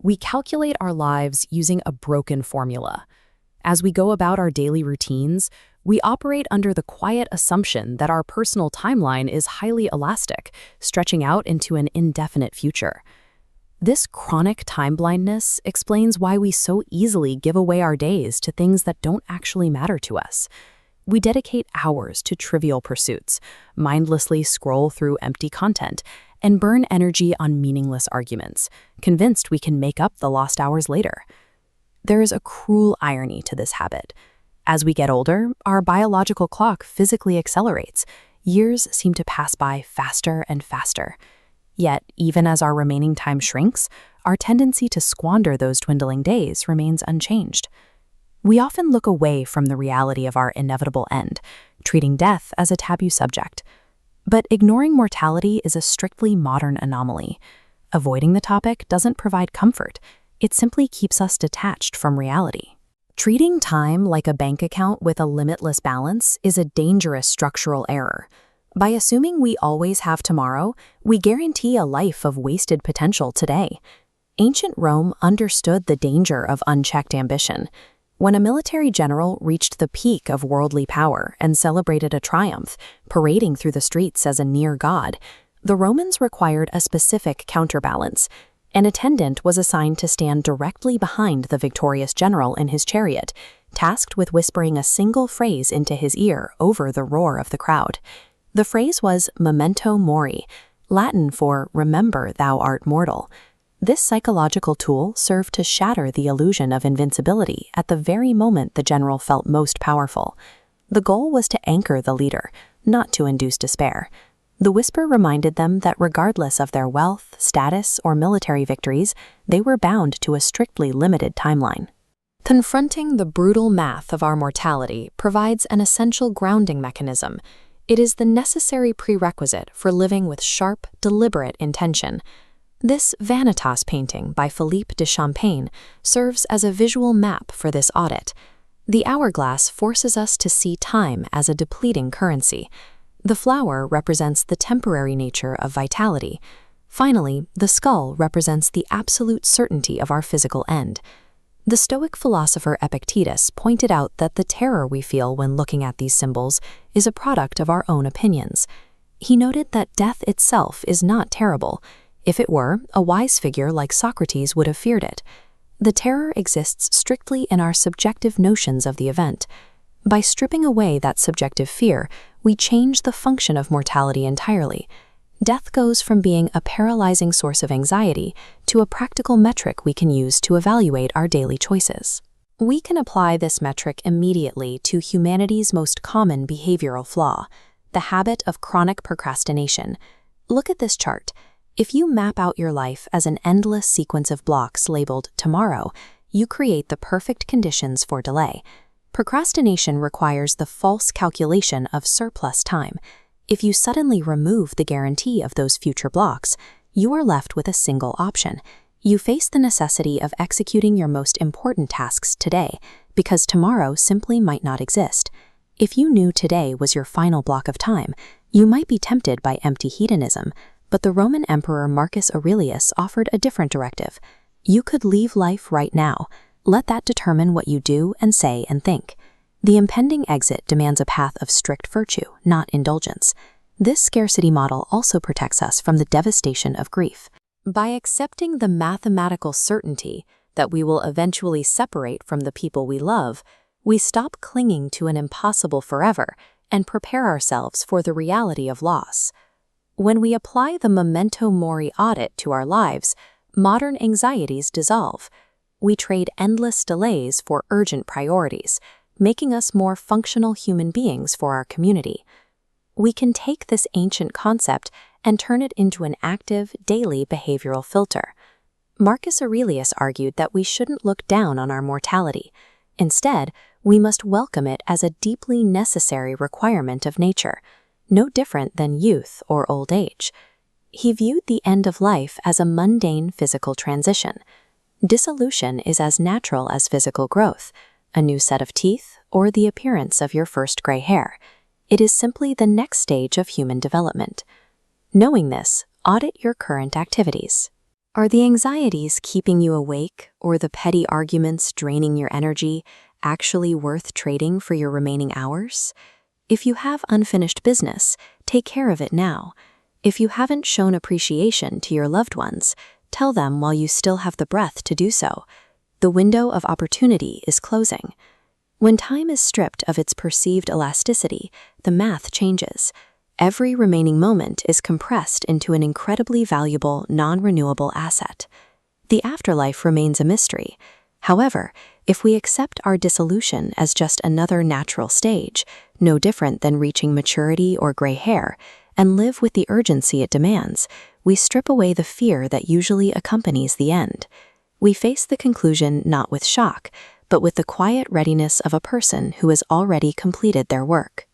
We calculate our lives using a broken formula. As we go about our daily routines, we operate under the quiet assumption that our personal timeline is highly elastic, stretching out into an indefinite future. This chronic time blindness explains why we so easily give away our days to things that don't actually matter to us. We dedicate hours to trivial pursuits, mindlessly scroll through empty content, and burn energy on meaningless arguments, convinced we can make up the lost hours later. There is a cruel irony to this habit. As we get older, our biological clock physically accelerates. Years seem to pass by faster and faster. Yet, even as our remaining time shrinks, our tendency to squander those dwindling days remains unchanged. We often look away from the reality of our inevitable end, treating death as a taboo subject. But ignoring mortality is a strictly modern anomaly. Avoiding the topic doesn't provide comfort. It simply keeps us detached from reality. Treating time like a bank account with a limitless balance is a dangerous structural error. By assuming we always have tomorrow, we guarantee a life of wasted potential today. Ancient Rome understood the danger of unchecked ambition. When a military general reached the peak of worldly power and celebrated a triumph, parading through the streets as a near god, the Romans required a specific counterbalance. An attendant was assigned to stand directly behind the victorious general in his chariot, tasked with whispering a single phrase into his ear over the roar of the crowd. The phrase was Memento Mori, Latin for "remember thou art mortal." This psychological tool served to shatter the illusion of invincibility at the very moment the general felt most powerful. The goal was to anchor the leader, not to induce despair. The whisper reminded them that regardless of their wealth, status, or military victories, they were bound to a strictly limited timeline. Confronting the brutal math of our mortality provides an essential grounding mechanism. It is the necessary prerequisite for living with sharp, deliberate intention. This Vanitas painting by Philippe de Champagne serves as a visual map for this audit. The hourglass forces us to see time as a depleting currency. The flower represents the temporary nature of vitality. Finally, the skull represents the absolute certainty of our physical end. The Stoic philosopher Epictetus pointed out that the terror we feel when looking at these symbols is a product of our own opinions. He noted that death itself is not terrible. If it were, a wise figure like Socrates would have feared it. The terror exists strictly in our subjective notions of the event. By stripping away that subjective fear, we change the function of mortality entirely. Death goes from being a paralyzing source of anxiety to a practical metric we can use to evaluate our daily choices. We can apply this metric immediately to humanity's most common behavioral flaw, the habit of chronic procrastination. Look at this chart. If you map out your life as an endless sequence of blocks labeled tomorrow, you create the perfect conditions for delay. Procrastination requires the false calculation of surplus time. If you suddenly remove the guarantee of those future blocks, you are left with a single option. You face the necessity of executing your most important tasks today, because tomorrow simply might not exist. If you knew today was your final block of time, you might be tempted by empty hedonism, but the Roman Emperor Marcus Aurelius offered a different directive. You could leave life right now. Let that determine what you do and say and think. The impending exit demands a path of strict virtue, not indulgence. This scarcity model also protects us from the devastation of grief. By accepting the mathematical certainty that we will eventually separate from the people we love, we stop clinging to an impossible forever and prepare ourselves for the reality of loss. When we apply the Memento Mori audit to our lives, modern anxieties dissolve. We trade endless delays for urgent priorities, making us more functional human beings for our community. We can take this ancient concept and turn it into an active, daily behavioral filter. Marcus Aurelius argued that we shouldn't look down on our mortality. Instead, we must welcome it as a deeply necessary requirement of nature, no different than youth or old age. He viewed the end of life as a mundane physical transition. Dissolution is as natural as physical growth, a new set of teeth, or the appearance of your first gray hair. It is simply the next stage of human development. Knowing this, audit your current activities. Are the anxieties keeping you awake or the petty arguments draining your energy actually worth trading for your remaining hours? If you have unfinished business, take care of it now. If you haven't shown appreciation to your loved ones, tell them while you still have the breath to do so. The window of opportunity is closing. When time is stripped of its perceived elasticity, the math changes. Every remaining moment is compressed into an incredibly valuable, non-renewable asset. The afterlife remains a mystery. However, if we accept our dissolution as just another natural stage, no different than reaching maturity or gray hair, and live with the urgency it demands, we strip away the fear that usually accompanies the end. We face the conclusion not with shock, but with the quiet readiness of a person who has already completed their work.